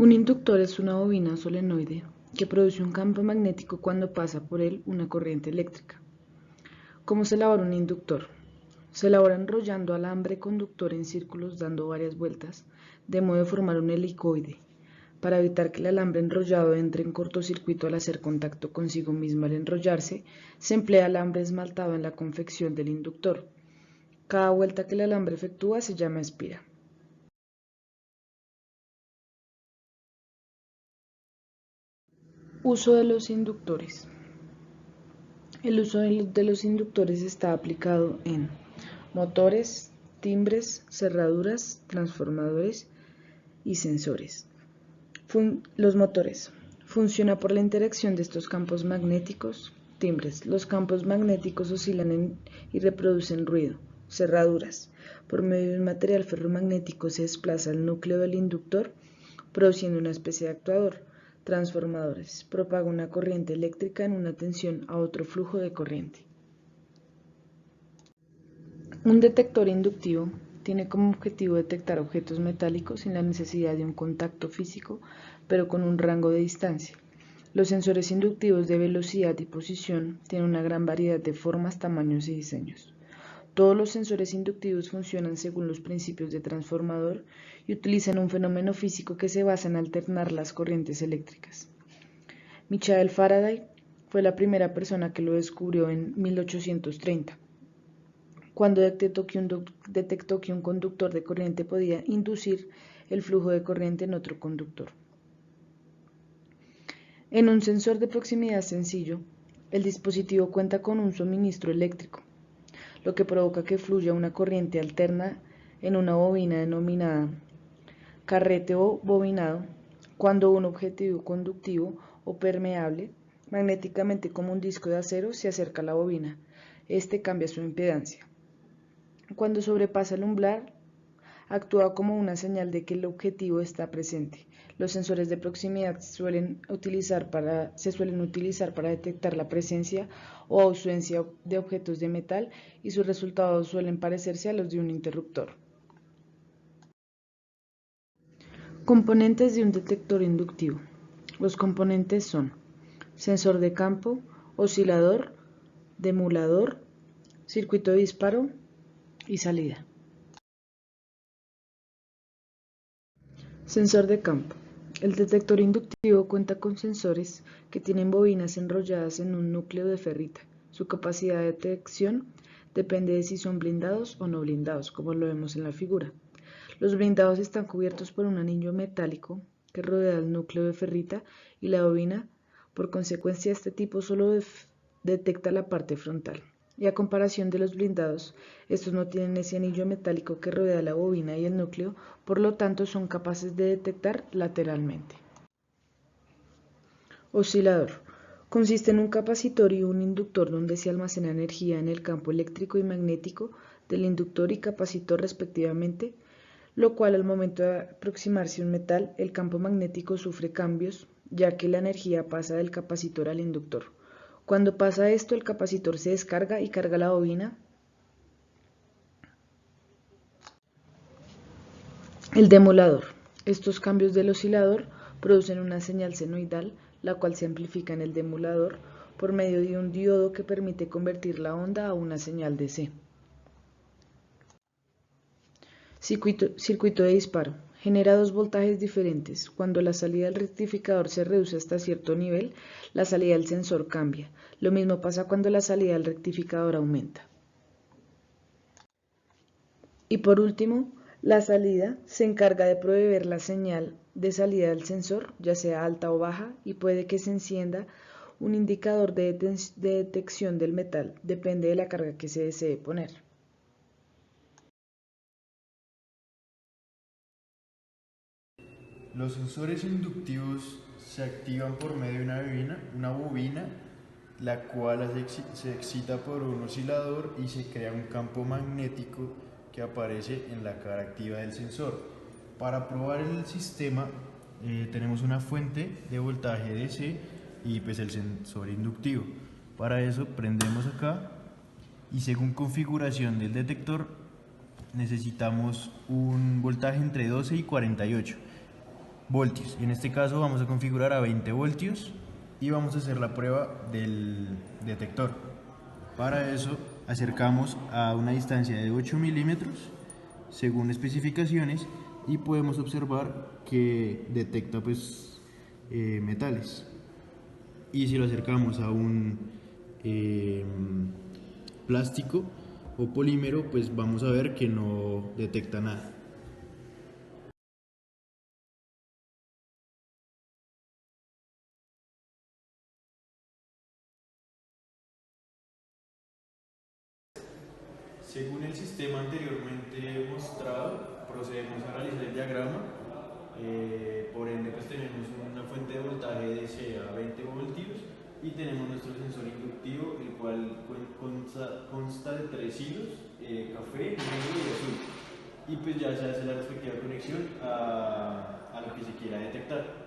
Un inductor es una bobina solenoide que produce un campo magnético cuando pasa por él una corriente eléctrica. ¿Cómo se elabora un inductor? Se elabora enrollando alambre conductor en círculos dando varias vueltas, de modo de formar un helicoide. Para evitar que el alambre enrollado entre en cortocircuito al hacer contacto consigo mismo al enrollarse, se emplea alambre esmaltado en la confección del inductor. Cada vuelta que el alambre efectúa se llama espira. Uso de los inductores. El uso de los inductores está aplicado en motores, timbres, cerraduras, transformadores y sensores. Los motores. Funciona por la interacción de estos campos magnéticos. Timbres. Los campos magnéticos oscilan y reproducen ruido. Cerraduras. Por medio de un material ferromagnético se desplaza el núcleo del inductor, produciendo una especie de actuador. Transformadores. Propaga una corriente eléctrica en una tensión a otro flujo de corriente. Un detector inductivo tiene como objetivo detectar objetos metálicos sin la necesidad de un contacto físico, pero con un rango de distancia. Los sensores inductivos de velocidad y posición tienen una gran variedad de formas, tamaños y diseños. Todos los sensores inductivos funcionan según los principios de transformador y utilizan un fenómeno físico que se basa en alternar las corrientes eléctricas. Michael Faraday fue la primera persona que lo descubrió en 1830. Cuando detectó que un conductor de corriente podía inducir el flujo de corriente en otro conductor. En un sensor de proximidad sencillo, el dispositivo cuenta con un suministro eléctrico, lo que provoca que fluya una corriente alterna en una bobina denominada carrete o bobinado, cuando un objeto conductivo o permeable, magnéticamente como un disco de acero, se acerca a la bobina. Este cambia su impedancia. Cuando sobrepasa el umbral, actúa como una señal de que el objetivo está presente. Los sensores de proximidad se suelen utilizar para detectar la presencia o ausencia de objetos de metal y sus resultados suelen parecerse a los de un interruptor. Componentes de un detector inductivo. Los componentes son sensor de campo, oscilador, demulador, circuito de disparo y salida. Sensor de campo. El detector inductivo cuenta con sensores que tienen bobinas enrolladas en un núcleo de ferrita. Su capacidad de detección depende de si son blindados o no blindados, como lo vemos en la figura. Los blindados están cubiertos por un anillo metálico que rodea el núcleo de ferrita y la bobina. Por consecuencia, este tipo solo detecta la parte frontal. Y a comparación de los blindados, estos no tienen ese anillo metálico que rodea la bobina y el núcleo, por lo tanto son capaces de detectar lateralmente. Oscilador. Consiste en un capacitor y un inductor donde se almacena energía en el campo eléctrico y magnético del inductor y capacitor respectivamente, lo cual al momento de aproximarse a un metal, el campo magnético sufre cambios, ya que la energía pasa del capacitor al inductor. Cuando pasa esto, el capacitor se descarga y carga la bobina. El demulador. Estos cambios del oscilador producen una señal senoidal, la cual se amplifica en el demulador por medio de un diodo que permite convertir la onda a una señal DC. Circuito de disparo. Genera dos voltajes diferentes. Cuando la salida del rectificador se reduce hasta cierto nivel, la salida del sensor cambia. Lo mismo pasa cuando la salida del rectificador aumenta. Y por último, la salida se encarga de proveer la señal de salida del sensor, ya sea alta o baja, y puede que se encienda un indicador de detección del metal. Depende de la carga que se desee poner. Los sensores inductivos se activan por medio de una bobina, la cual se excita por un oscilador y se crea un campo magnético que aparece en la cara activa del sensor. Para probar el sistema tenemos una fuente de voltaje DC y pues el sensor inductivo. Para eso prendemos acá y según configuración del detector necesitamos un voltaje entre 12 y 48. voltios. En este caso vamos a configurar a 20 voltios y vamos a hacer la prueba del detector. Para eso acercamos a una distancia de 8 milímetros según especificaciones y podemos observar que detecta metales. Y si lo acercamos a un plástico o polímero, pues vamos a ver que no detecta nada. Según el sistema anteriormente mostrado, procedemos a realizar el diagrama. Por ende, pues tenemos una fuente de voltaje DC a 20 voltios y tenemos nuestro sensor inductivo, el cual consta de 3 hilos, café, negro y azul. Y pues ya se hace la respectiva conexión a lo que se quiera detectar.